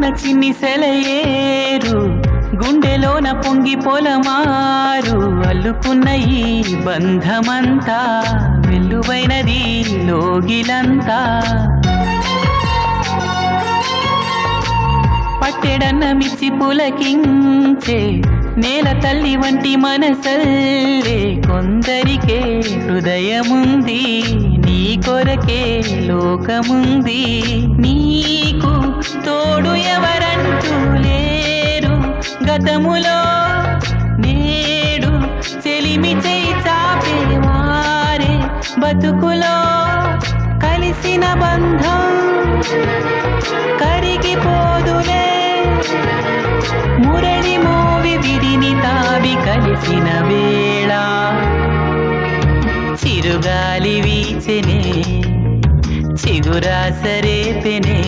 కన్న చిన్ని సెలయేరు గుండెలోన పొంగి పొలమారు అల్లుకున్న ఈ బంధమంతా వెల్లువైనది లోగిలంతా పట్టెడన్న మిచ్చి పులకించే నేల తల్లి వంటి మనసల్లే కొందరికే హృదయముంది నీ కొరకే లోకముంది నీకు తోడు ఎవరంటూ లేరు గతములో నేడు చెలిమి చేయి చాపేవారే బతుకులో కలిసిన బంధం కరిగిపోదులే మురళి మోవి విడిని తావి కలిసిన వేళ చిరుగాలి వీచెనే చిగురాసరేపెనే